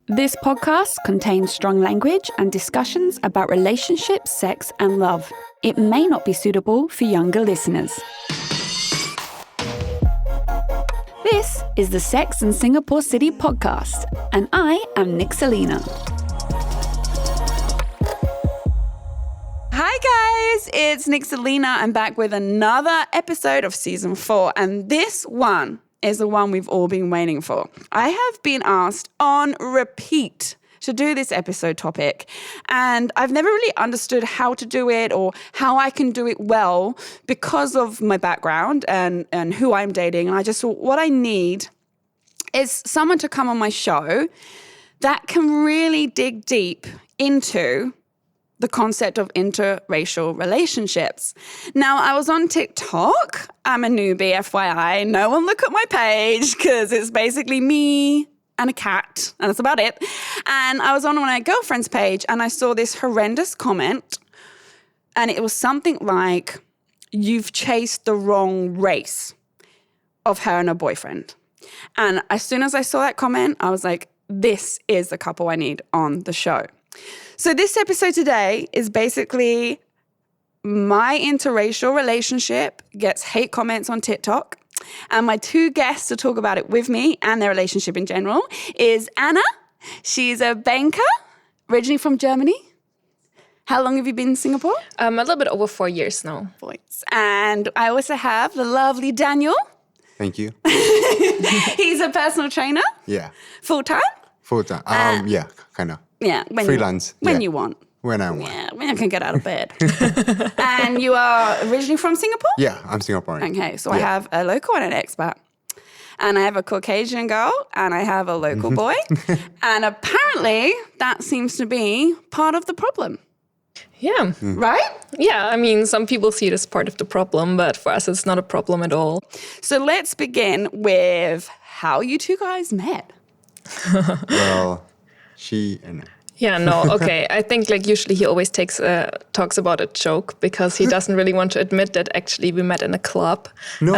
This podcast contains strong language and discussions about relationships, sex, and love. It may not be suitable for younger listeners. This is the Sex and Singapore City podcast, and I am Nixalina. Hi guys, it's Nixalina. I'm back with another episode of season 4, and this one is the one we've all been waiting for. I have been asked on repeat to do this episode topic, and I've never really understood how to do it or how I can do it well because of my background and who I'm dating. And I just thought what I need is someone to come on my show that can really dig deep into the concept of interracial relationships. Now, I was on TikTok. I'm a newbie, FYI. No one look at my page because it's basically me and a cat, and that's about it. And I was on my girlfriend's page, and I saw this horrendous comment, and it was something like, "You've chased the wrong race," of her and her boyfriend. And as soon as I saw that comment, I was like, this is the couple I need on the show. So this episode today is basically my interracial relationship gets hate comments on TikTok. And my two guests to talk about it with me and their relationship in general is Anna. She's a banker, originally from Germany. How long have you been in Singapore? A little bit over 4 years now. And I also have the lovely Daniel. Thank you. He's a personal trainer. Yeah. Full-time? Full-time. Yeah, kind of. Yeah. Freelance. When you want. When I want. Yeah, when I can get out of bed. And you are originally from Singapore? Yeah, I'm Singaporean. Okay, so I have a local and an expat. And I have a Caucasian girl and I have a local boy. And apparently that seems to be part of the problem. Yeah. Right? Yeah, I mean, some people see it as part of the problem, but for us, it's not a problem at all. So let's begin with how you two guys met. Well, she and I. Yeah, no, okay. I think like usually he always talks about a joke because he doesn't really want to admit that actually we met in a club. No,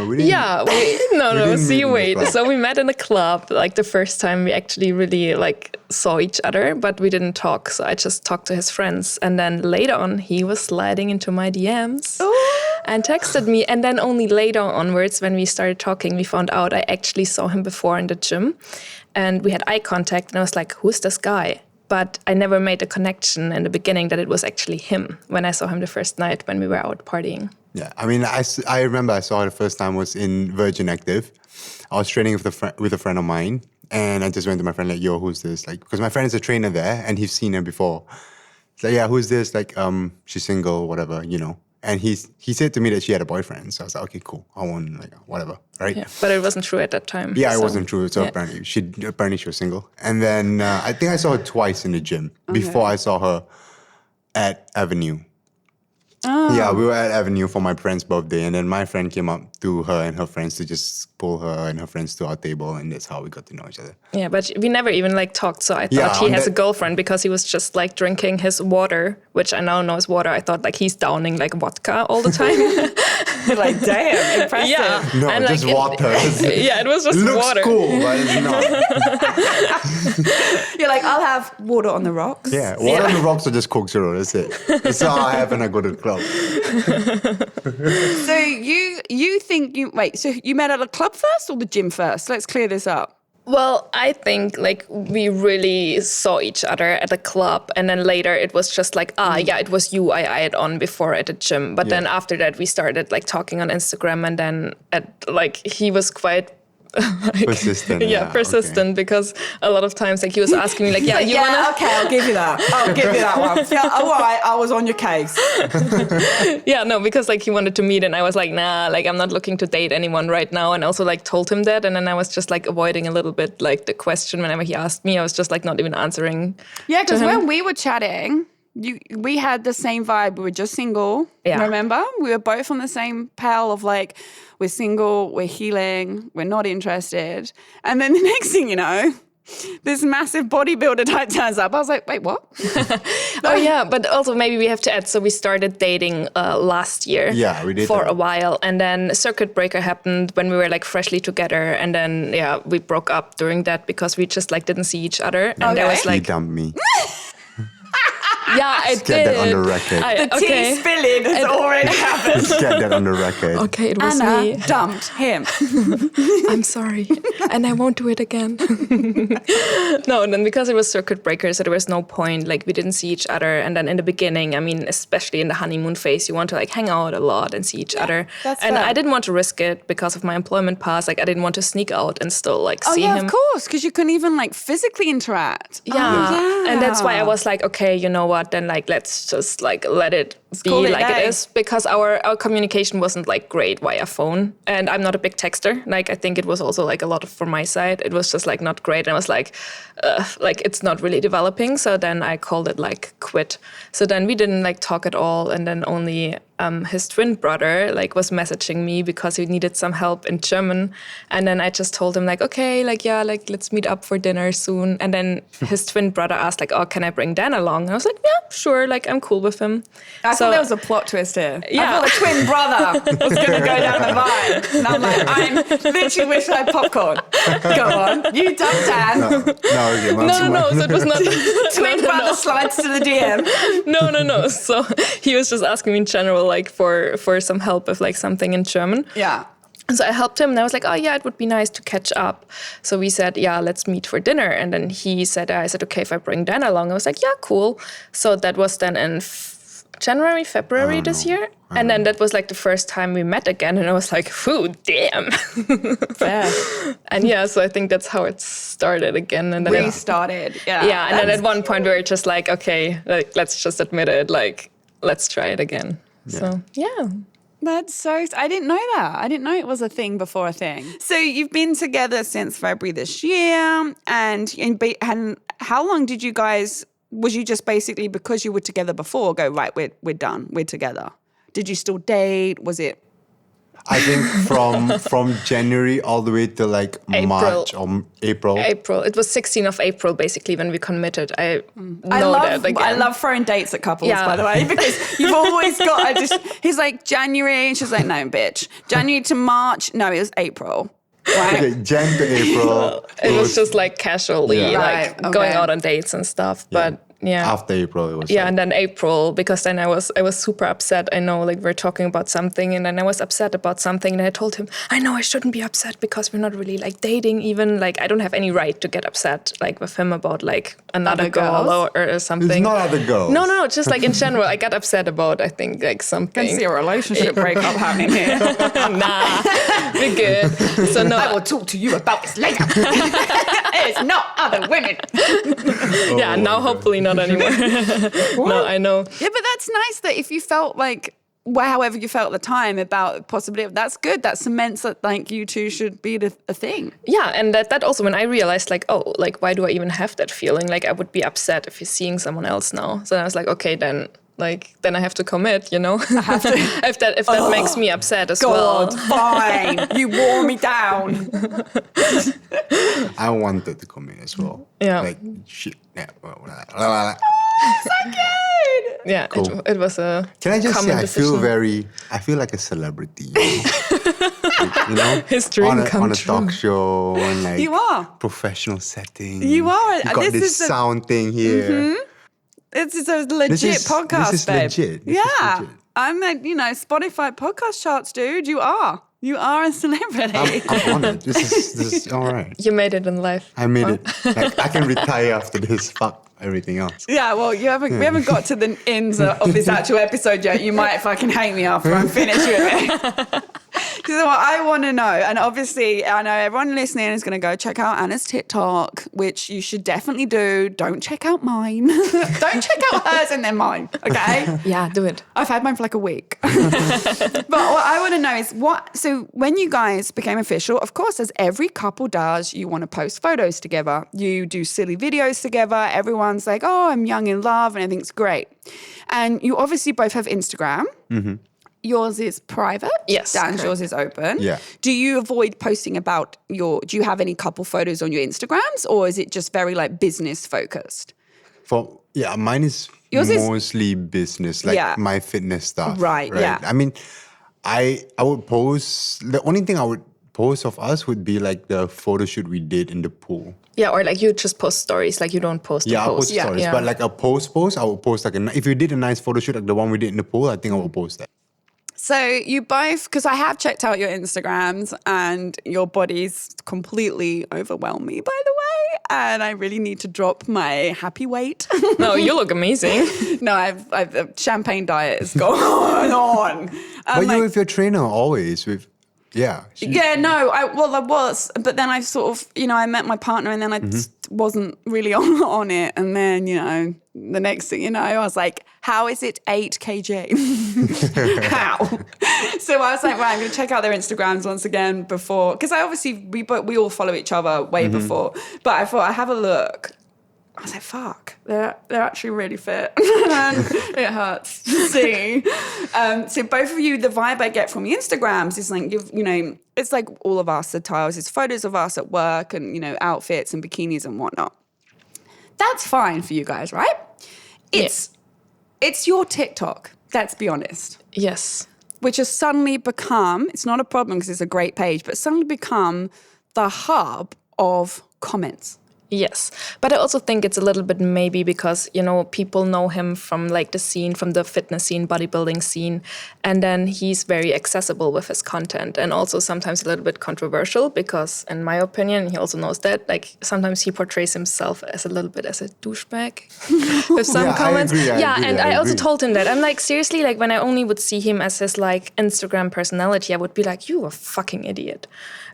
we didn't. Yeah, wait. So we met in a club, like the first time we actually really like saw each other, but we didn't talk. So I just talked to his friends. And then later on, he was sliding into my DMs and texted me. And then only later onwards, when we started talking, we found out I actually saw him before in the gym. And we had eye contact and I was like, who's this guy? But I never made a connection in the beginning that it was actually him when I saw him the first night when we were out partying. Yeah, I mean, I remember I saw her the first time was in Virgin Active. I was training with a friend of mine, and I just went to my friend like, yo, who's this? Like, because my friend is a trainer there, and he's seen her before. It's like, yeah, who's this? Like, she's single, whatever, you know. And he said to me that she had a boyfriend. So I was like, okay, cool. I want, like, whatever, right? Yeah, but it wasn't true at that time. Yeah, it wasn't true. So apparently she was single. And then I think I saw her twice in the gym before I saw her at Avenue. Oh. Yeah, we were at Avenue for my friend's birthday. And then my friend came up to her and her friends to just pull her and her friends to our table. And that's how we got to know each other. Yeah, but we never even like talked. So I thought he has a girlfriend because he was just like drinking his water, which I now know is water. I thought like he's downing like vodka all the time. You're like, damn, impressive. Yeah. No, and, just like, water. Yeah, it was just Looks water. Cool, but it's not. You're like, I'll have water on the rocks. Yeah, water on the rocks or just Coke Zero, that's it. That's all I have when I go to the club. So you think so you met at a club first or the gym first? Let's clear this up. Well, I think like we really saw each other at a club, and then later it was just like, it was you I eyed on before at the gym. But then after that we started like talking on Instagram, and then he was quite persistent. Persistent, because a lot of times like he was asking me like, okay, I'll give you that. I'll give you that one. Yeah, all right, I was on your case. Yeah, no, because like he wanted to meet, and I was like, nah, like I'm not looking to date anyone right now, and also like told him that, and then I was just like avoiding a little bit like the question whenever he asked me. I was just like not even answering. Yeah, because when we were chatting, we had the same vibe. We were just single. Yeah. Remember? We were both on the same pal of like, we're single, we're healing, we're not interested. And then the next thing you know, this massive bodybuilder type turns up. I was like, wait, what? Oh yeah, but also maybe we have to add. So we started dating last year. Yeah, we did for that. a while, and then circuit breaker happened when we were like freshly together, and then we broke up during that because we just like didn't see each other, and there was He like dumped me. yeah, I Get did. that on the record. The tea spilling has already happened. Let's get that on the record. Okay, it was Anna me. dumped him. I'm sorry, and I won't do it again. No, and then because it was circuit breaker, so there was no point. Like we didn't see each other, and then in the beginning, I mean, especially in the honeymoon phase, you want to like hang out a lot and see each other. that's and fair. I didn't want to risk it because of my employment pass. Like I didn't want to sneak out and still like Oh see yeah, him. of course, because you couldn't even like physically interact. Yeah. And that's why I yeah. was like, okay, you know what? Then like let's just like let it be call it like day. it is, because our communication wasn't like great via phone, and I'm not a big texter. Like I think it was also like a lot of from my side. It was just like not great, and I was like it's not really developing. So then I called it like quit. So then we didn't like talk at all, and then only his twin brother like was messaging me because he needed some help in German, and then I just told him like, okay, like yeah, like let's meet up for dinner soon. And then his twin brother asked like, oh, can I bring Dan along? I was like, yeah, sure, like I'm cool with him. I thought there was a plot twist here. Yeah. I thought a twin brother was going to go down the vibe. And I'm like, I literally wish I had popcorn. Go on. You dump Dan. No, so it was not Twin brother slides to the DM. no. So he was just asking me in general like for some help with like something in German. Yeah. So I helped him, and I was like, oh yeah, it would be nice to catch up. So we said, yeah, let's meet for dinner. And then he said, I said, okay, if I bring Dan along. I was like, yeah, cool. So that was then in January, February this year. And then that was like the first time we met again. And I was like, whew, damn. Fair. And yeah, so I think that's how it started again. And then Restarted. Yeah. yeah, and then at one point we were just like, okay, like, let's just admit it. Like, let's try it again. So yeah. That's so... I didn't know that. I didn't know it was a thing before a thing. So you've been together since February this year. And how long did you guys... Was you just basically, because you were together before, go, right, we're done, we're together? Did you still date? Was it... I think from January all the way to like March or April. April. It was 16th of April, basically, when we committed. I love throwing dates at couples, by the way, because you've always got... he's like, January, and she's like, no, bitch. January to March, no, it was April. Right? Okay, Jan to April. it was just like casually, Right, okay. going out on dates and stuff. But yeah. After April, it was Yeah, like, and then April, because then I was super upset. I know, like, we're talking about something, and then I was upset about something, and I told him, I know I shouldn't be upset because we're not really, like, dating even. Like, I don't have any right to get upset, like, with him about, like, another Other girl girls? or something. it's not other girls. No, just, like, in general, I got upset about, I think, like, I something. can see a relationship breakup happening here. Nah, we're good. So, no. I will talk to you about this later. It's not other women. Yeah, now hopefully not anymore. No, I know. Yeah, but that's nice that if you felt like, however you felt at the time about possibly, that's good. That cements that like you two should be a thing. Yeah, and that also when I realized like, oh, like why do I even have that feeling? Like I would be upset if you're seeing someone else now. So I was like, okay, then I have to commit, you know? I have to. if that makes me upset as well. God, fine. You wore me down. I wanted to come in as well. Yeah. Like, shit. Yeah. So good. Yeah, Cool. it was a Can I just say, common decision. I feel like a celebrity. You know? His dream come on a true. talk show and like You are. professional setting. You are. You got This this is a- sound thing here. It's a legit podcast, this is babe. legit. This is Yeah. legit. I'm like, Spotify podcast charts, dude. You are. You are a celebrity. I'm honored. This is all right. You made it in life. I made it. Like, I can retire after this. Fuck everything else. Yeah, well, we haven't got to the ends of this actual episode yet. You might fucking hate me after I'm finished with it. Because what I want to know, and obviously I know everyone listening is going to go check out Anna's TikTok, which you should definitely do. Don't check out mine. Don't check out hers and then mine, okay? Yeah, do it. I've had mine for like a week. But what I want to know is so when you guys became official, of course, as every couple does, you want to post photos together. You do silly videos together. Everyone's like, oh, I'm young in love and everything's great. And you obviously both have Instagram. yours is private. Yes, Dan's correct. yours is open. Yeah. Do you avoid posting about do you have any couple photos on your Instagrams, or is it just very like business focused? Mine is Yours is- mostly business, like Yeah. my fitness stuff. Right, yeah. I mean, I would post, the only thing I would post of us would be like the photo shoot we did in the pool. Yeah, or like you just post stories, like you don't post Yeah, a I'll post. post stories. Yeah. But like a post, I would post like, if you did a nice photo shoot like the one we did in the pool, I think I will post that. So you both, because I have checked out your Instagrams and your bodies completely overwhelm me, by the way. And I really need to drop my happy weight. No, you look amazing. No, I've the champagne diet is going on. But you're with your trainer always. Yeah, no, I was, but then I sort of, I met my partner and then I wasn't really on it. And then, the next thing you know, I was like, how is it 8 kg? How? So I was like, right, I'm going to check out their Instagrams once again before, because we all follow each other way before. But I thought, I have a look. I was like, fuck, they're actually really fit. And it hurts to see. So both of you, the vibe I get from your Instagrams is like, it's like all of us, the tiles, it's photos of us at work and, outfits and bikinis and whatnot. That's fine for you guys, right? It's your TikTok, let's be honest. Yes. Which has suddenly become, it's not a problem because it's a great page, but suddenly become the hub of comments. Yes. But I also think it's a little bit maybe because, people know him from like the scene, from the fitness scene, bodybuilding scene. And then he's very accessible with his content and also sometimes a little bit controversial because in my opinion, he also knows that like sometimes he portrays himself as a little bit as a douchebag with some comments. I also told him that. I'm like, seriously, like when I only would see him as his like Instagram personality, I would be like, you a fucking idiot.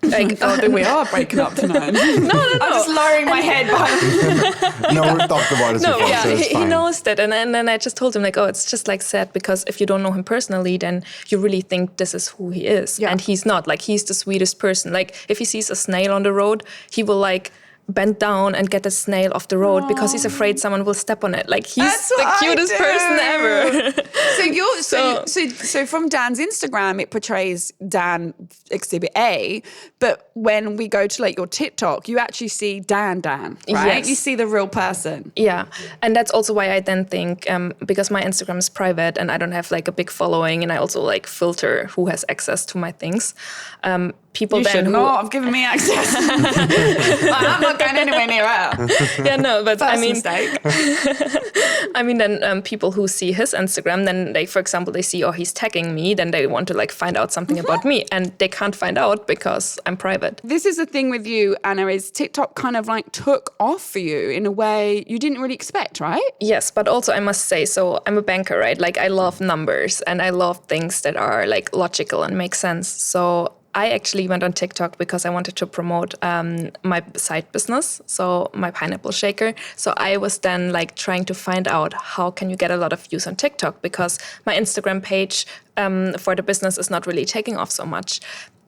Like, we are breaking up tonight. No. I'm just lowering my head behind. No, we've talked about this before, so it's he fine. knows that. And then I just told him, like, it's just like sad because if you don't know him personally, then you really think this is who he is. Yeah. And he's not. Like, he's the sweetest person. Like, if he sees a snail on the road, he will, like, bend down and get the snail off the road because he's afraid someone will step on it. Like, he's the cutest person ever. So from Dan's Instagram, it portrays Dan Exhibit A, but when we go to like your TikTok, you actually see Dan, right? Yes. You see the real person. Yeah, and that's also why I then think, because my Instagram is private and I don't have like a big following and I also like filter who has access to my things, people You then should who... not have given me access. I'm not going anywhere near her. Yeah, no, but First I mean... mistake. I mean, then people who see his Instagram, then they, for example, they see, he's tagging me, then they want to like find out something about me and they can't find out because I'm private. This is the thing with you, Anna, is TikTok kind of like took off for you in a way you didn't really expect, right? Yes, but also I must say, so I'm a banker, right? Like I love numbers and I love things that are like logical and make sense. So I actually went on TikTok because I wanted to promote my side business, so my pineapple shaker. So I was then like trying to find out how can you get a lot of views on TikTok because my Instagram page for the business is not really taking off so much.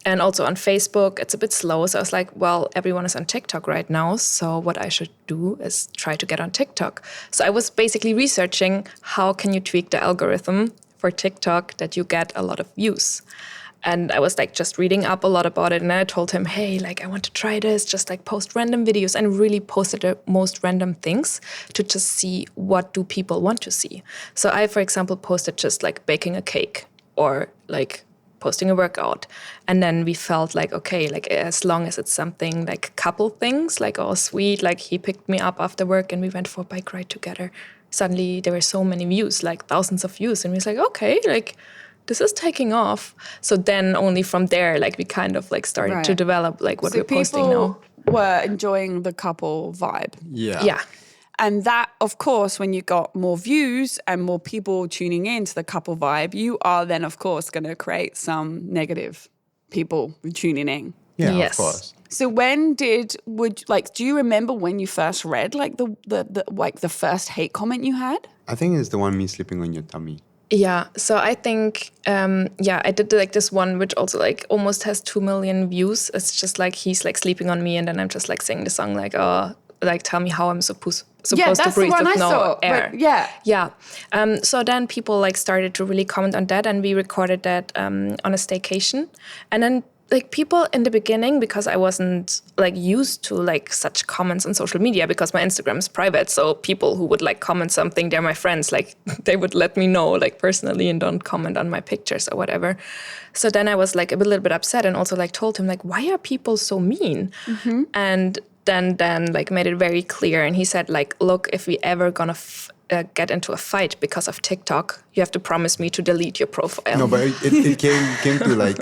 And also on Facebook, it's a bit slow. So I was like, well, everyone is on TikTok right now. So what I should do is try to get on TikTok. So I was basically researching how can you tweak the algorithm for TikTok that you get a lot of views. And I was like just reading up a lot about it. And I told him, hey, like I want to try this, just like post random videos and really posted the most random things to just see what do people want to see. So I, for example, posted just like baking a cake or like posting a workout. And then we felt like, okay, like as long as it's something like couple things, like oh sweet, like he picked me up after work and we went for a bike ride together. Suddenly there were so many views, like thousands of views. And we was like, okay, like this is taking off. So then only from there, like we kind of like started to develop like what we're posting now. Were enjoying the couple vibe. Yeah. And that, of course, when you got more views and more people tuning in to the couple vibe, you are then, of course, going to create some negative people tuning in. Yeah, Yes. of course. So do you remember when you first read like the first hate comment you had? I think it's the one me sleeping on your tummy. Yeah, so I think, I did like this one, which also like almost has 2 million views. It's just like he's like sleeping on me and then I'm just like singing the song like, oh, like tell me how I'm supposed that's to the breathe one with I no saw. air. But yeah. So then people like started to really comment on that, and we recorded that on a staycation. And then like people in the beginning, because I wasn't like used to like such comments on social media, because my Instagram is private. So people who would like comment something, they're my friends. Like they would let me know like personally and don't comment on my pictures or whatever. So then I was like a little bit upset, and also like told him like, why are people so mean? And then like made it very clear. And he said like, look, if we ever gonna get into a fight because of TikTok, you have to promise me to delete your profile. No, but it came to like,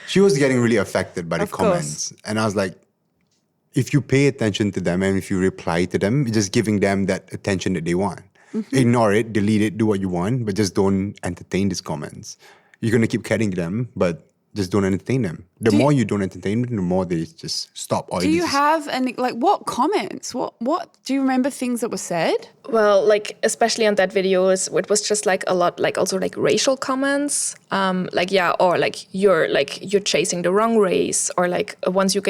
she was getting really affected by the Of course. comments. And I was like, if you pay attention to them and if you reply to them, you're just giving them that attention that they want. Ignore it, delete it, do what you want, but just don't entertain these comments. You're going to keep getting them, but just don't entertain them. The more you don't entertain them, the more they just stop. Or Do you have any, like, what comments? What do you remember things that were said? Well, like especially on that video, it was just like a lot, like also like racial comments, like or like you're chasing the wrong race, or like once you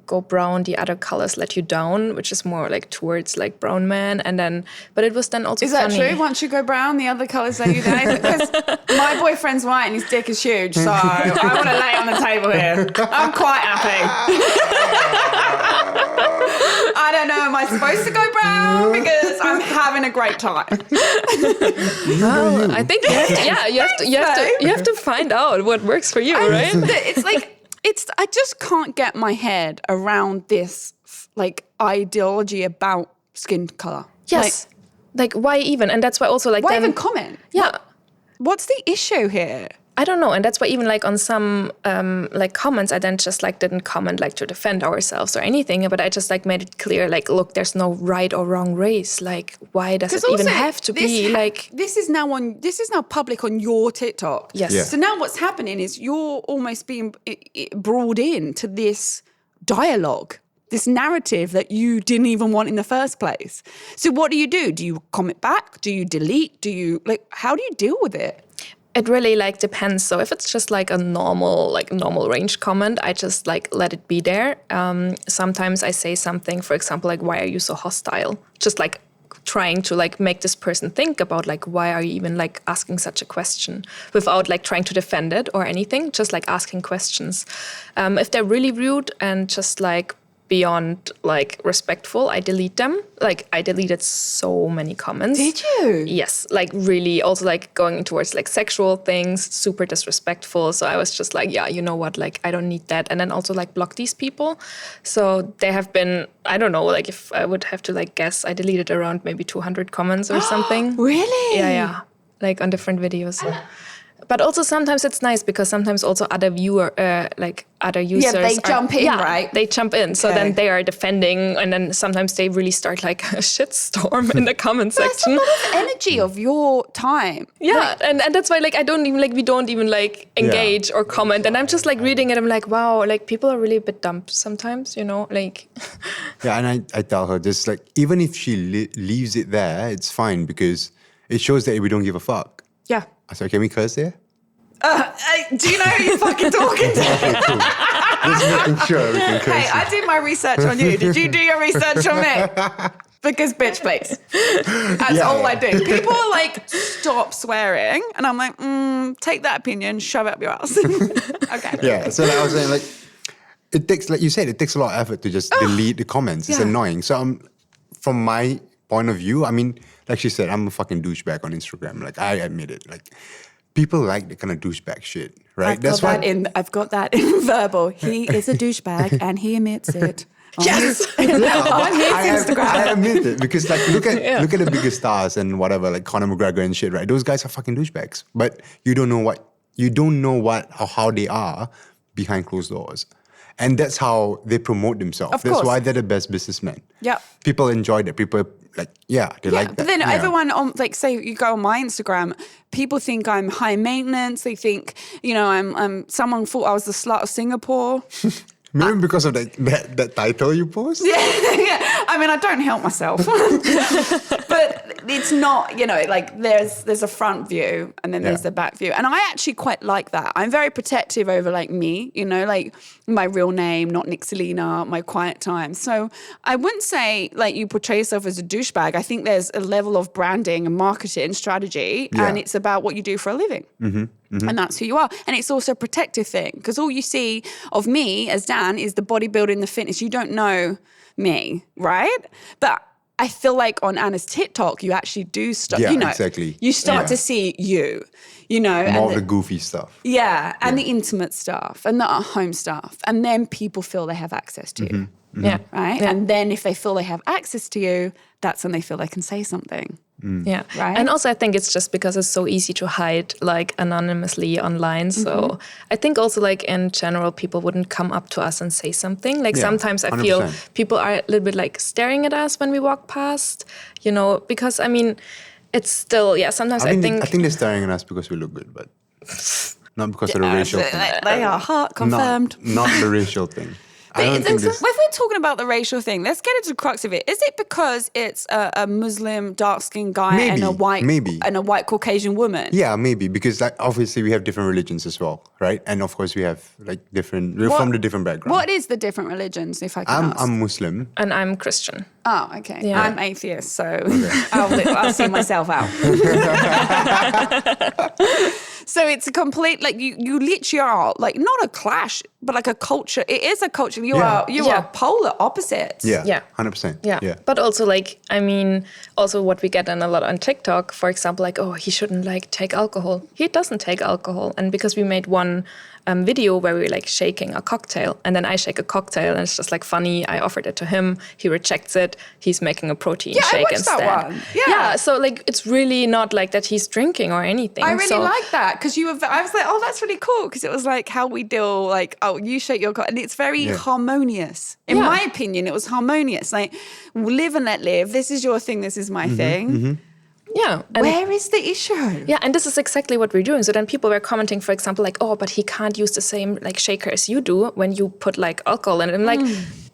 go brown, the other colors let you down, which is more like towards like brown men, and then but it was then also Is that funny. true? Once you go brown, the other colours let you down? Because my boyfriend's white and his dick is huge, so I want to lay it on the table here. I'm quite happy. I don't know, am I supposed to go brown? Because I'm having a great time. Well, I think you have to find out what works for you, right? It's like, I just can't get my head around this like ideology about skin colour. Yes. Like why even? And that's why also like Why then, even comment? Yeah. What's the issue here? I don't know, and that's why even like on some like comments, I then just like didn't comment like to defend ourselves or anything, but I just like made it clear like, look, there's no right or wrong race. Like, why does it even have to be like? This is now public on your TikTok. Yes. Yeah. So now what's happening is you're almost being brought into this dialogue, this narrative that you didn't even want in the first place. So what do? Do you comment back? Do you delete? How do you deal with it? It really like depends. So if it's just like a normal range comment, I just like let it be there. Sometimes I say something, for example, like, why are you so hostile? Just like trying to like make this person think about like, why are you even like asking such a question, without like trying to defend it or anything, just like asking questions. If they're really rude and just like beyond like respectful, I delete them. Like I deleted so many comments. Did you? Yes, like really also like going towards like sexual things, super disrespectful. So I was just like, yeah, you know what, like I don't need that. And then also like block these people. So they have been, I don't know, like if I would have to like guess, I deleted around maybe 200 comments or something. Really? Yeah. Like on different videos. But also sometimes it's nice because sometimes also other users. they jump in, right? They jump in. So then they are defending, and then sometimes they really start like a shitstorm in the comment section. That's a lot of energy of your time. Yeah, and that's why like we don't even like engage or comment, and I'm just like reading it. I'm like, wow, like people are really a bit dumb sometimes, you know, like. Yeah, and I tell her just like, even if she leaves it there, it's fine because it shows that we don't give a fuck. Yeah. So can we curse there? Do you know who you're fucking talking to? Okay, cool. Just making sure we can curse. Hey, I did my research on you. Did you do your research on me? Because bitch, please. That's all I do. People are like, stop swearing. And I'm like, take that opinion, shove it up your ass. Okay. Yeah, so like I was saying, like, it takes, like you said, it takes a lot of effort to just delete the comments. It's annoying. So from my point of view, I mean, like she said, I'm a fucking douchebag on Instagram. Like, I admit it. Like, people like the kind of douchebag shit, right? I've got that in verbal. He is a douchebag and he admits it. Yes! On his Instagram. I admit it because like look at the biggest stars and whatever, like Conor McGregor and shit, right? Those guys are fucking douchebags. But you don't know what or how they are behind closed doors. And that's how they promote themselves. Of That's course. why they're the best businessmen. Yeah. People enjoy that. People like, they like that. But then Yeah. everyone on, like, say you go on my Instagram, people think I'm high maintenance. They think, you know, someone thought I was the slut of Singapore. Maybe because of that title you post? Yeah. I mean, I don't help myself. But it's not, like there's a front view and then there's the back view. And I actually quite like that. I'm very protective over like me, like my real name, not Nixalina, my quiet time. So I wouldn't say like you portray yourself as a douchebag. I think there's a level of branding and marketing strategy and it's about what you do for a living. And that's who you are. And it's also a protective thing because all you see of me as Dan is the bodybuilding, the fitness. You don't know me, right? But I feel like on Anna's TikTok, you actually do start, exactly. You start to see you, More and of the goofy stuff. Yeah, and the intimate stuff and the at-home stuff. And then people feel they have access to you. Yeah. Right? Yeah. And then if they feel they have access to you, that's when they feel they can say something. Yeah. Right. And also I think it's just because it's so easy to hide like anonymously online. So I think also like in general, people wouldn't come up to us and say something. Like sometimes I feel 100%. people are a little bit like staring at us when we walk past, because I mean, it's still, sometimes I think they're staring at us because we look good, but not because of the racial thing. They are heart confirmed. Not the racial thing. I don't think If we're talking about the racial thing, let's get into the crux of it. Is it because it's a Muslim dark-skinned guy and a white Caucasian woman? Yeah, maybe because obviously we have different religions as well, right? And of course we have like we're from the different backgrounds. What is the different religions, if I can ask? I'm Muslim. and I'm Christian. Oh, okay. Yeah. I'm atheist, so I'll see myself out. So it's a complete, like you literally are like not a clash, but like a culture. It is a culture. You are polar opposites. Yeah, 100%. Yeah. But also like, I mean, also what we get in a lot on TikTok, for example, like, oh, he shouldn't like take alcohol. He doesn't take alcohol. And because we made one video where we were like shaking a cocktail and then I shake a cocktail and it's just like funny. I offered it to him. He rejects it. He's making a protein shake instead. That one. Yeah. So like, it's really not like that he's drinking or anything. I really like that because I was like, oh, that's really cool because it was like how we deal, like, oh, you shake your and it's very harmonious. In my opinion, it was harmonious. Like, live and let live. This is your thing. This is my thing. Yeah. And where is the issue? Yeah, and this is exactly what we're doing. So then people were commenting, for example, like, oh, but he can't use the same like shaker as you do when you put like alcohol in it. I'm like,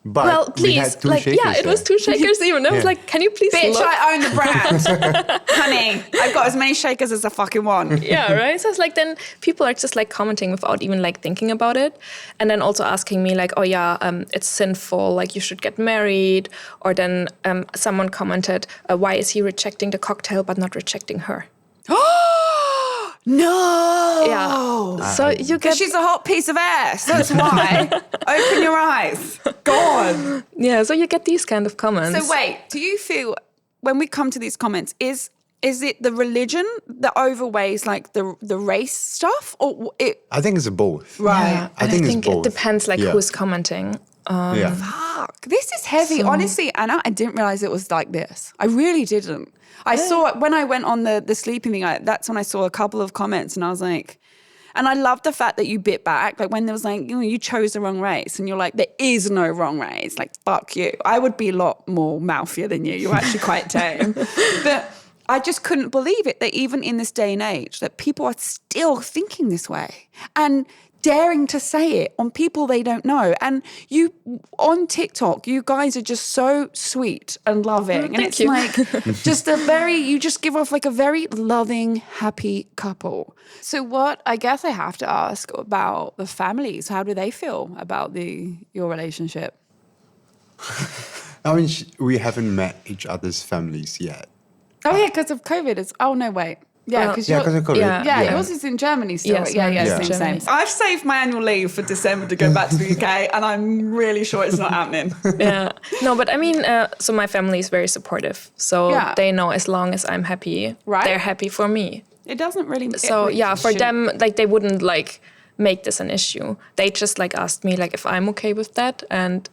But well, we please, had two like, shakers it was two shakers even. I was like, can you please Bitch, look? I own the brand. Honey, I've got as many shakers as I fucking want. Yeah, right? So it's like then people are just like commenting without even like thinking about it. And then also asking me like, oh yeah, it's sinful, like you should get married. Or then someone commented, why is he rejecting the cocktail but not rejecting her? No. Yeah. So you get... Because she's a hot piece of ass. That's why. Open your eyes. Go on. Yeah, so you get these kind of comments. So wait, do you feel, when we come to these comments, is it the religion that overweighs like the race stuff? Or I think it's both. Right. Yeah, I think it's it both. depends like who's commenting. Fuck, this is heavy. Honestly, Anna, I didn't realize it was like this. I really didn't. I saw it when I went on the sleeping thing. That's when I saw a couple of comments, and I was like, and I love the fact that you bit back. Like when there was like, you chose the wrong race, and you're like, there is no wrong race. Like fuck you. I would be a lot more mouthier than you. You're actually quite tame, but I just couldn't believe it that even in this day and age that people are still thinking this way and daring to say it on people they don't know. And you, on TikTok, you guys are just so sweet and loving. And it's you. like just you just give off like a very loving, happy couple. So what, I guess I have to ask about the families. How do they feel about your relationship? I mean, we haven't met each other's families yet. Oh yeah, because of COVID. Oh no, wait. Yeah, because of COVID. Yeah. yours is in Germany still. Yes, Yeah, mine is in same. Germany. I've saved my annual leave for December to go back to the UK, and I'm really sure it's not happening. Yeah. No, but I mean, so my family is very supportive. So they know as long as I'm happy, they're happy for me. It doesn't really. So for them, like they wouldn't like make this an issue. They just like asked me like if I'm okay with that, and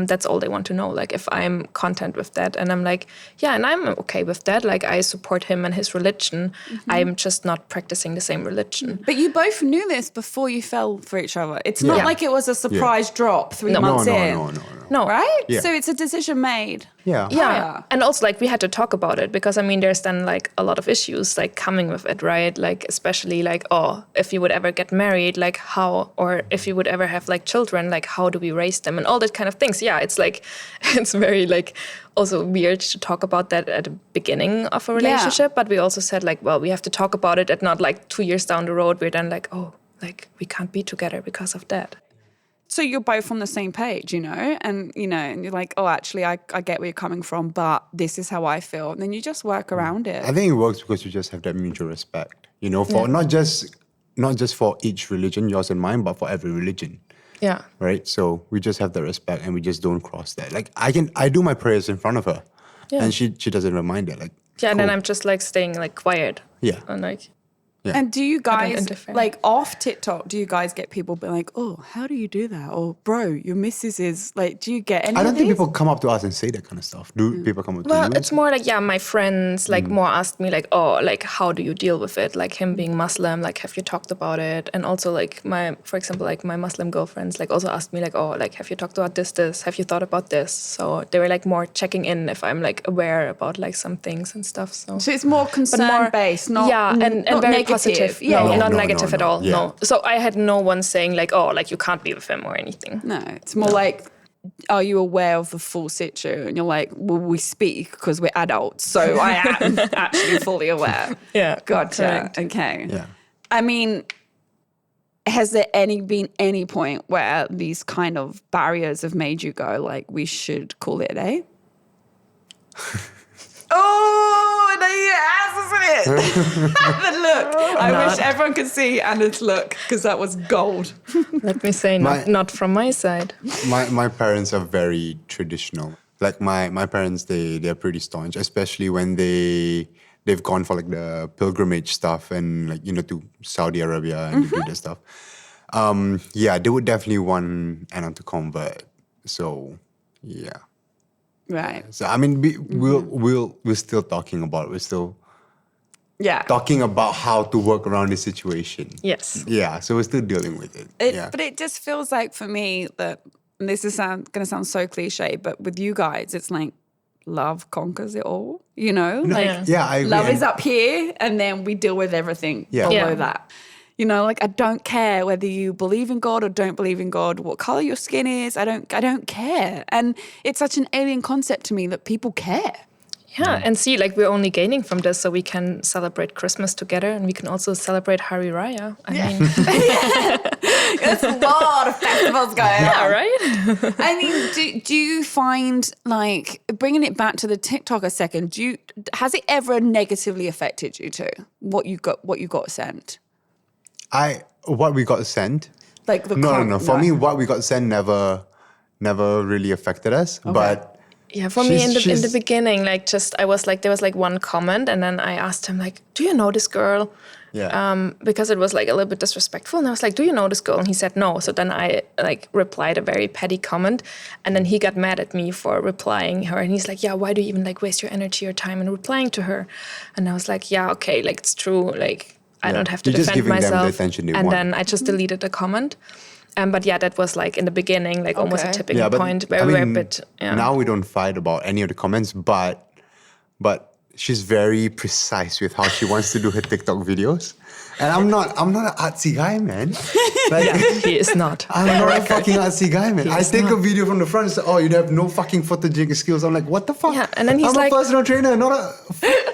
that's all they want to know, like if I'm content with that. And I'm like, yeah, and I'm okay with that. Like I support him and his religion. I'm just not practicing the same religion. But you both knew this before you fell for each other. It's not like it was a surprise drop 3 months in. No. Right? Yeah. So it's a decision made. Yeah. And also like we had to talk about it because I mean there's then like a lot of issues like coming with it, right? Like especially like, oh, if you would ever get married, like how, or if you would ever have like children, like how do we raise them and all that kind of things. things, it's like, it's very like also weird to talk about that at the beginning of a relationship. But we also said like, well, we have to talk about it, and not like 2 years down the road we're then like, oh, like we can't be together because of that. So you're both on the same page, and and you're like, oh, actually, I get where you're coming from, but this is how I feel. And then you just work around it. I think it works because you just have that mutual respect, for not just for each religion, yours and mine, but for every religion. Yeah. Right? So we just have the respect and we just don't cross that. Like I do my prayers in front of her and she doesn't remind it. Like, and then I'm just like staying like quiet. Yeah. And like, yeah. And do you guys, interfere. like off TikTok, do you guys get people being like, oh, how do you do that? Or, bro, your missus is like, do you get any I don't of think these? people come up to us and say that kind of stuff. Do people come up to you? well, it's more like, my friends like more asked me like, oh, like, how do you deal with it? Like him being Muslim, like, have you talked about it? And also like for example, like my Muslim girlfriends like also asked me like, oh, like, have you talked about this? Have you thought about this? So they were like more checking in if I'm like aware about like some things and stuff. So it's more concern-based, not and not very negative. positive. Yeah, Not No, negative no, at all. yeah. No. So I had no one saying like, oh, like you can't be with him or anything. No, it's more like, are you aware of the full situ? And you're like, well, we speak because we're adults, so I am actually fully aware. Yeah, Gotcha. correct. Okay. Yeah. I mean, has there been any point where these kind of barriers have made you go like, we should call it a day? Oh, no, you answered it. The look. I wish everyone could see Anna's look because that was gold. Let me say, not from my side. My parents are very traditional. Like my parents, they're pretty staunch, especially when they've gone for like the pilgrimage stuff and like, to Saudi Arabia and to do this stuff. They would definitely want Anna to convert. So, yeah. Right. So I mean, we're still talking about it. We're still talking about how to work around the situation. Yes. Yeah. So we're still dealing with it. But it just feels like for me that, and this is going to sound so cliche, but with you guys, it's like love conquers it all. I agree. Love is up here, and then we deal with everything below that. Like I don't care whether you believe in God or don't believe in God, what color your skin is. I don't care. And it's such an alien concept to me that people care. Yeah, and see, like we're only gaining from this, so we can celebrate Christmas together, and we can also celebrate Hari Raya. I mean, There's a lot of festivals going on. yeah, right? I mean, do you find like bringing it back to the TikTok a second? Has it ever negatively affected you too? What you got sent? What we got sent? Like the No. For me, what we got sent never really affected us. Okay. But yeah, for me in the beginning, like I was like, there was like one comment, and then I asked him like, do you know this girl? Yeah. Because it was like a little bit disrespectful, and I was like, do you know this girl? And he said no. So then I like replied a very petty comment, and then he got mad at me for replying her, and he's like, yeah, why do you even like waste your energy or time in replying to her? And I was like, yeah, okay, like it's true, like I don't have to You're just defend giving them the myself. attention they and want. then I just deleted the comment. But that was like in the beginning, like almost a tipping point where we were a bit. Yeah. Now we don't fight about any of the comments, but she's very precise with how she wants to do her TikTok videos. And I'm not an artsy guy, man. Like, he is not. I'm not a fucking artsy guy, man. I take a video from the front and say, oh, you have no fucking photogenic skills. I'm like, what the fuck? Yeah, and then he's I'm like, a personal trainer, not a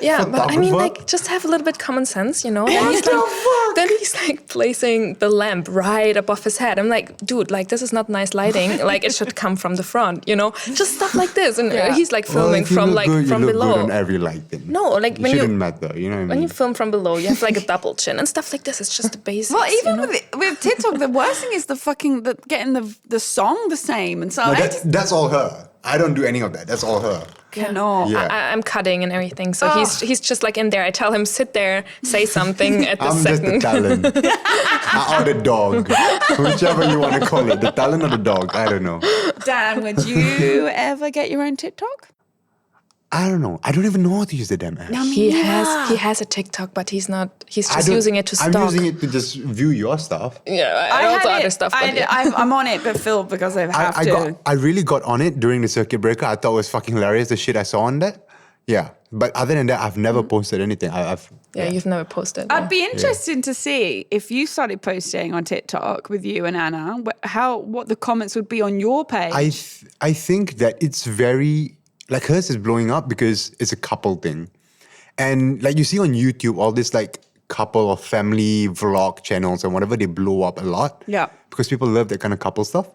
yeah, but I mean, photographer. like, just have a little bit common sense, Then What the fuck? Then he's like placing the lamp right above his head. I'm like, dude, like this is not nice lighting. Like it should come from the front, Just stuff like this. And he's like filming from like from you below. look good on every lighting. No, like it when shouldn't matter, you know what I mean? When you film from below, you have like a double chin and stuff like this. It's just the basics. Well, even with TikTok, the worst thing is getting the song the same. And so No, that's all her. I don't do any of that. That's all her. cannot. Yeah. I'm cutting and everything. So he's just like in there. I tell him, sit there, say something at the I'm second. just the talent. Or the dog. Whichever you want to call it. The talent or the dog. I don't know. Dan, would you ever get your own TikTok? I don't know. I don't even know how to use the damn app. He has a TikTok, but he's just using it to stalk. I'm using it to just view your stuff. Yeah, I also other stuff. But I'm on it, but Phil, because I have to. I really got on it during the circuit breaker. I thought it was fucking hilarious, the shit I saw on that. Yeah. But other than that, I've never posted anything. You've never posted. I'd be interested to see if you started posting on TikTok with you and Anna, what the comments would be on your page. I think that it's very, like hers is blowing up because it's a couple thing. And like you see on YouTube, all this like couple or family vlog channels and whatever, they blow up a lot. Yeah. Because people love that kind of couple stuff.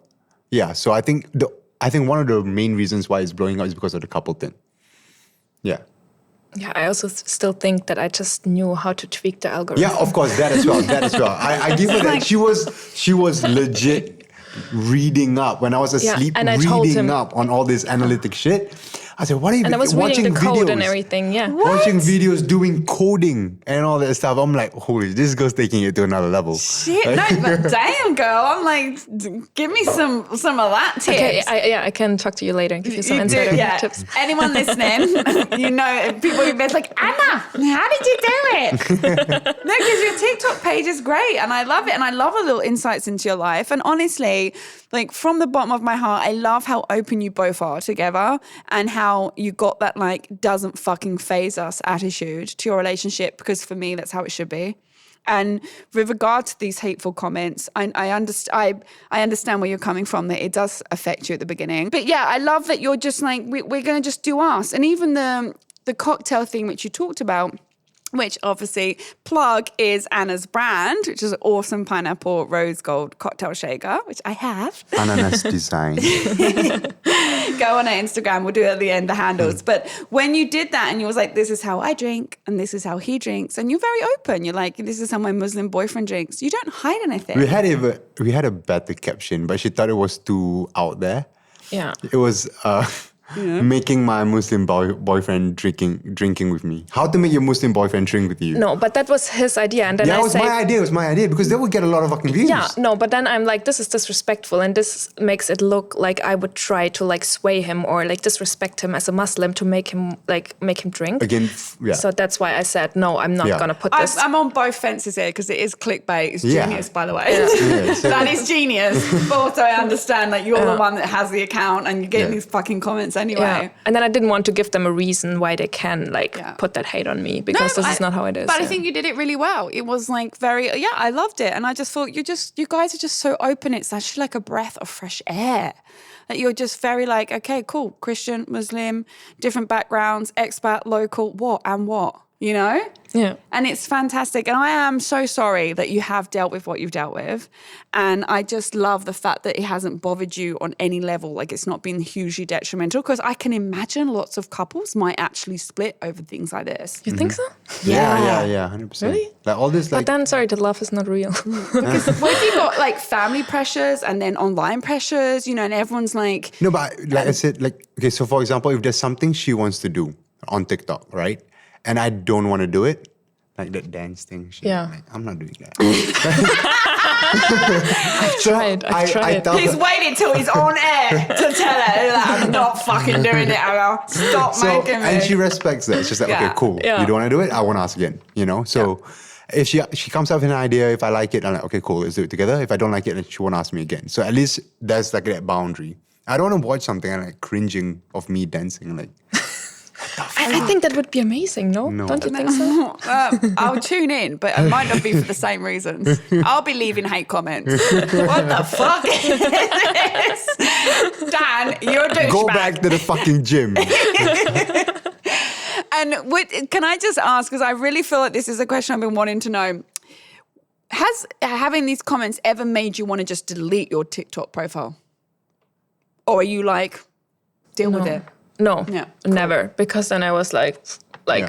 Yeah. So I think one of the main reasons why it's blowing up is because of the couple thing. Yeah. Yeah, I also still think that I just knew how to tweak the algorithm. Yeah, of course, that as well. I give her that. She was legit reading up when I was asleep, and I told reading him, up on all this analytic shit. I said, what are you and I was watching reading the code videos and everything, yeah. Watching videos, doing coding and all that stuff. I'm like, holy, this girl's taking it to another level. Shit, no, but damn, girl. I'm like, give me some of that tips. Okay, I can talk to you later and give you some insider tips. Anyone listening, people in bed's like, Anna, how did you do it? No, because your TikTok page is great and I love it. And I love a little insights into your life. And honestly, like from the bottom of my heart, I love how open you both are together and how you got that like doesn't fucking phase us attitude to your relationship, because for me, that's how it should be. And with regard to these hateful comments, I understand where you're coming from, that it does affect you at the beginning. But yeah, I love that you're just like, we're going to just do us. And even the cocktail thing which you talked about, which obviously plug is Anna's brand, which is an awesome pineapple rose gold cocktail shaker, which I have. Ananas design. Go on our Instagram, we'll do it at the end, the handles. But when you did that and you was like, this is how I drink and this is how he drinks, and you're very open. You're like, this is how my Muslim boyfriend drinks. You don't hide anything. We had a better caption, but she thought it was too out there. Yeah. It was making my Muslim boyfriend drinking with me. How to make your Muslim boyfriend drink with you? No, but that was his idea, and then it was my idea because they would get a lot of fucking views. Yeah, no, but then I'm like, this is disrespectful, and this makes it look like I would try to like sway him or like disrespect him as a Muslim to make him drink. Again, yeah. So that's why I said no, I'm not gonna put this. I'm on both fences here because it is clickbait. It's genius, by the way. So that is genius. But also I understand that you're the one that has the account and you're getting these fucking comments anyway. Yeah. And then I didn't want to give them a reason why they can put that hate on me, because this is not how it is. But I think you did it really well. It was like I loved it. And I just thought you guys are just so open. It's actually like a breath of fresh air. That you're just very like, okay, cool, Christian, Muslim, different backgrounds, expat, local, what? Yeah. And it's fantastic. And I am so sorry that you have dealt with what you've dealt with. And I just love the fact that it hasn't bothered you on any level. Like it's not been hugely detrimental, because I can imagine lots of couples might actually split over things like this. You think so? Yeah, 100%. Really? Like all this, like. But then, sorry, the love is not real. Because what if you got like family pressures and then online pressures, and everyone's like. No, but like I said, like, okay, so for example, if there's something she wants to do on TikTok, right? And I don't want to do it, like that dance thing. Like, I'm not doing that. I've tried. He's waited till he's on air to tell her that I'm not fucking doing it, Anna. Stop making me. And she respects that. She's like, okay, cool. Yeah. You don't want to do it? I won't ask again, So if she comes up with an idea, if I like it, I'm like, okay, cool, let's do it together. If I don't like it, then she won't ask me again. So at least there's like that boundary. I don't want to watch something and like cringing of me dancing, like. I think that would be amazing, no? Don't you think so? I'll tune in, but it might not be for the same reasons. I'll be leaving hate comments. What the fuck is this? Dan, you're a douchebag. Go back to the fucking gym. And can I just ask, because I really feel like this is a question I've been wanting to know. Has having these comments ever made you want to just delete your TikTok profile? Or are you like, deal with it? No, never. Because then I was like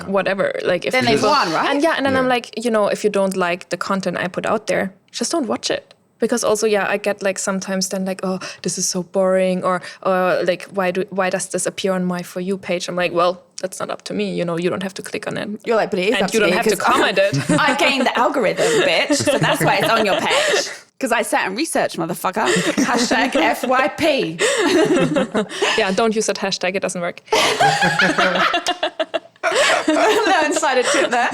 whatever. Like if then they've won, right? And then I'm like, if you don't like the content I put out there, just don't watch it. Because also, I get like sometimes then like, oh, this is so boring, or like why does this appear on my For You page? I'm like, well, that's not up to me. You don't have to click on it. You're like, but it is and up you to don't me have to comment it. I gained the algorithm, bitch. So that's why it's on your page. Because I sat and researched, motherfucker. Hashtag FYP. Yeah, don't use that hashtag. It doesn't work. No insider tip there.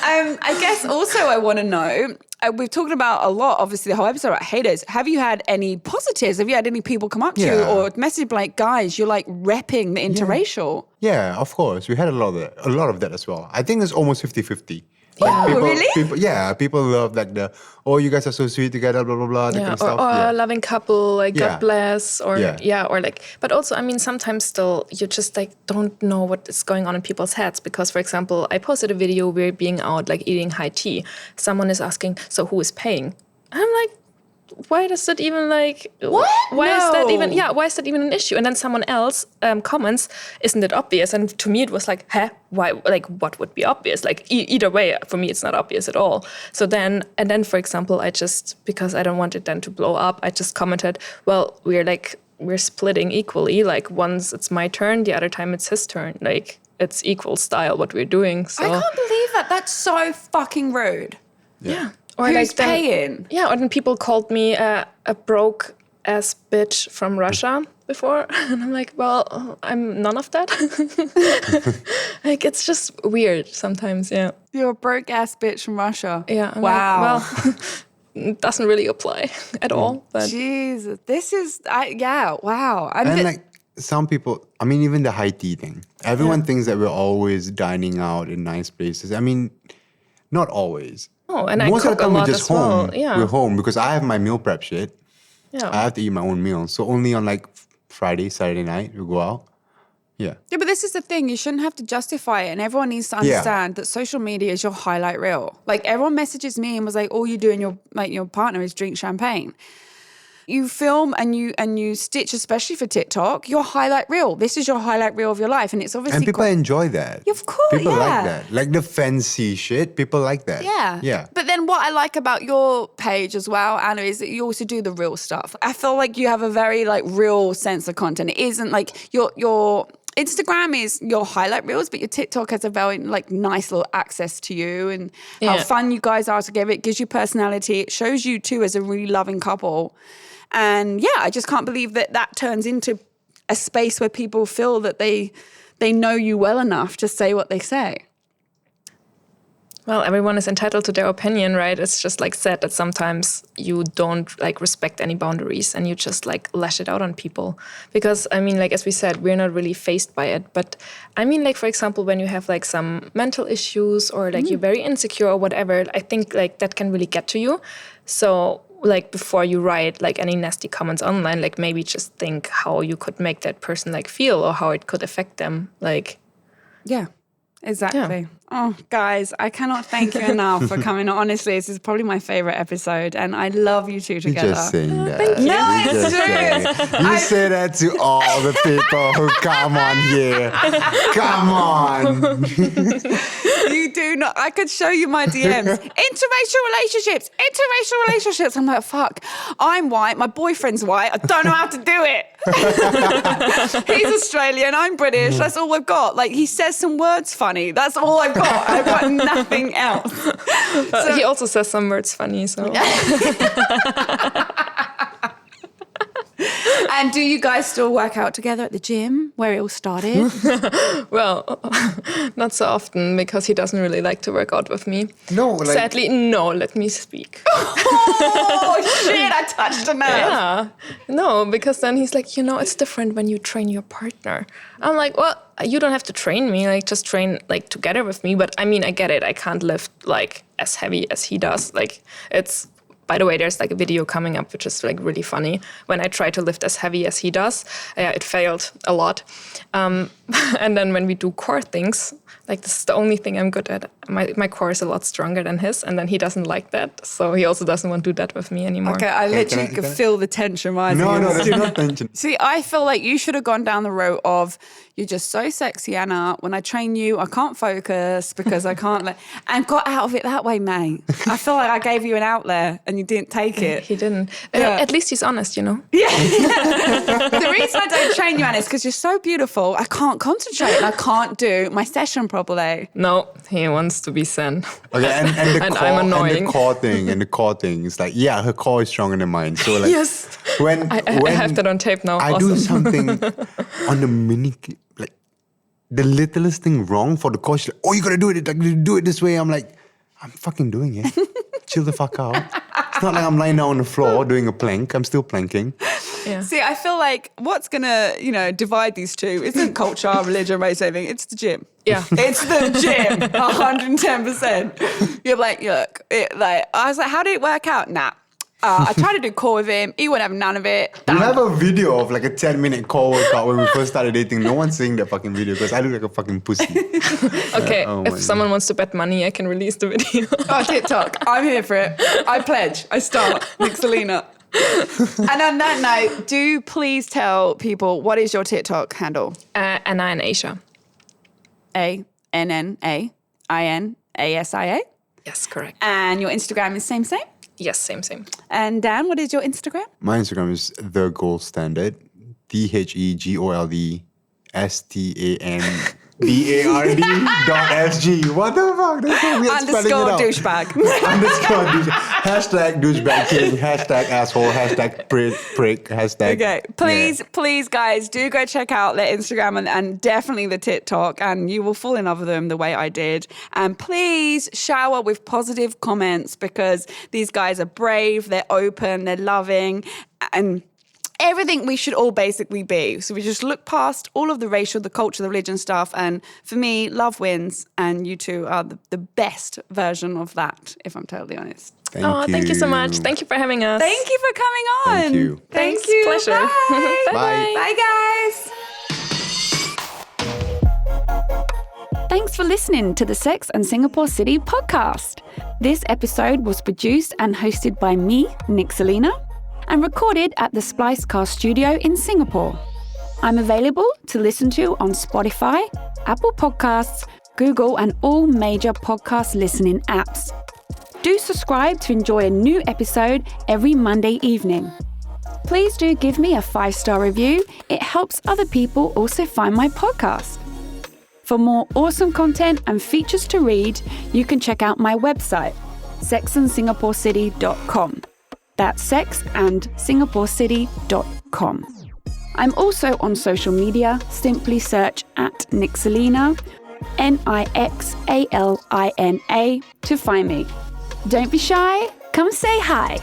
And I guess also I want to know, we've talked about a lot, obviously, the whole episode about haters. Have you had any positives? Have you had any people come up to you or message like, guys, you're like repping the interracial? Yeah, of course. We had a lot of that as well. I think it's almost 50-50. Oh, really? People love like you guys are so sweet together, blah, blah, blah, that kind of stuff. Or a loving couple, like God bless, or Yeah. or like, but also, I mean, sometimes still you just like don't know what is going on in people's heads because, for example, I posted a video we're being out like eating high tea. Someone is asking, so who is paying? I'm like, why does that even like what? Why is that even an issue? And then someone else comments, isn't it obvious? And to me it was like, why, like what would be obvious? Like either way, for me it's not obvious at all. So then for example, I just, because I don't want it then to blow up, I just commented, well, we're splitting equally, like once it's my turn, the other time it's his turn, like it's equal style what we're doing. So I can't believe that. That's so fucking rude. Yeah. Or Who's like paying? Yeah, or then people called me a broke ass bitch from Russia before, and I'm like, well, I'm none of that. Like it's just weird sometimes. Yeah. You're a broke ass bitch from Russia. Yeah. I'm wow. Like, well, it doesn't really apply at all. But Jesus, this is wow. And like some people, I mean, even the high tea thing. Everyone thinks that we're always dining out in nice places. I mean, not always. Oh, and most I of cook the time a we're lot just as home. well. Yeah. We're home because I have my meal prep shit. Yeah. I have to eat my own meals. So only on like Friday, Saturday night, we go out. Yeah. Yeah, but this is the thing. You shouldn't have to justify it. And everyone needs to understand that social media is your highlight reel. Like everyone messages me and was like, all you do and your partner is drink champagne. You film and you stitch, especially for TikTok, your highlight reel. This is your highlight reel of your life. And it's obviously... And people enjoy that. Of course, people like that. Like the fancy shit, people like that. Yeah. Yeah. But then what I like about your page as well, Anna, is that you also do the real stuff. I feel like you have a very like real sense of content. It isn't like your Instagram is your highlight reels, but your TikTok has a very like nice little access to you and how fun you guys are together. It gives you personality. It shows you two as a really loving couple. And yeah, I just can't believe that turns into a space where people feel that they know you well enough to say what they say. Well, everyone is entitled to their opinion, right? It's just like said that sometimes you don't like respect any boundaries and you just like lash it out on people. Because I mean, like as we said, we're not really faced by it. But I mean, like for example, when you have like some mental issues or like you're very insecure or whatever, I think like that can really get to you. So like before you write like any nasty comments online, like maybe just think how you could make that person like feel or how it could affect them. Like, yeah, exactly. Yeah. Oh, guys, I cannot thank you enough for coming on. Honestly, this is probably my favorite episode, and I love you two together. You're just saying that. Thank you. No, it's true. You say that to all the people who come on here. Come on. You do not. I could show you my DMs. Interracial relationships. I'm like, fuck. I'm white. My boyfriend's white. I don't know how to do it. He's Australian. I'm British. That's all I've got. Like, he says some words funny. That's all I've got. I've got nothing else. So, he also says some words funny, so. And do you guys still work out together at the gym where it all started? Well, not so often because he doesn't really like to work out with me. No, like... Sadly, no, let me speak. Oh, shit, I touched a nerve. Yeah. No, because then he's like, it's different when you train your partner. I'm like, well, you don't have to train me, like just train like together with me. But I mean, I get it. I can't lift like as heavy as he does. Like it's... By the way, there's like a video coming up, which is like really funny. When I try to lift as heavy as he does, it failed a lot. And then when we do core things, like this is the only thing I'm good at. My core is a lot stronger than his, and then he doesn't like that. So he also doesn't want to do that with me anymore. Okay, I literally could feel the tension rising. No, there's no tension. See, I feel like you should have gone down the road of, you're just so sexy, Anna. When I train you, I can't focus because I can't, and got out of it that way, mate. I feel like I gave you an out there and you didn't take it. He didn't. At least he's honest, Yeah. The reason I don't train you, Anna, is because you're so beautiful. I can't concentrate and I can't do my session properly. No, he wants to be zen. Okay, and the and core, I'm annoying. And the core thing is like, yeah, her core is stronger than mine. So like, yes. when I have that on tape now. I do something on the mini, like the littlest thing wrong for the core, she's like, oh, you gotta do it, like, do it this way. I'm like, I'm fucking doing it. chill the fuck out. It's not like I'm lying down on the floor doing a plank. I'm still planking. Yeah. See, I feel like what's going to, divide these two isn't culture, religion, race, anything. It's the gym. Yeah. It's the gym, 110%. You're like, look, I was like, how did it work out? Nah. I tried to do core with him. He wouldn't have none of it. We have a video of like a 10-minute core workout when we first started dating. No one's seeing that fucking video because I look like a fucking pussy. Okay, Oh if my someone wants to bet money, I can release the video. Oh, TikTok. I'm here for it. I pledge. I start. Nick Selena. And on that note, do please tell people, what is your TikTok handle? Anna and Asia. ANNAINASIA. Yes, correct. And your Instagram is same? Yes, same. And Dan, what is your Instagram? My Instagram is the gold standard. THEGOLDSTANDARD.SG. What the fuck? That's so weird spelling it out. _douchebag. Hashtag douchebag king. Hashtag asshole. Hashtag prick. Hashtag. Okay, please, guys, do go check out their Instagram and definitely the TikTok, and you will fall in love with them the way I did. And please shower with positive comments because these guys are brave, they're open, they're loving, and everything we should all basically be. So we just look past all of the racial, the culture, the religion stuff. And for me, love wins. And you two are the best version of that, if I'm totally honest. Thank you so much. Thank you for having us. Thank you for coming on. Thank you. Thank you. Pleasure. Bye. Bye. Bye, guys. Thanks for listening to the Sex and Singapore City podcast. This episode was produced and hosted by me, Nick Selena, and recorded at the Splicecast studio in Singapore. I'm available to listen to on Spotify, Apple Podcasts, Google, and all major podcast listening apps. Do subscribe to enjoy a new episode every Monday evening. Please do give me a 5-star review. It helps other people also find my podcast. For more awesome content and features to read, you can check out my website, sexandsingaporecity.com. That's sexandsingaporecity.com. I'm also on social media. Simply search @NixAlina, NIXALINA, to find me. Don't be shy. Come say hi.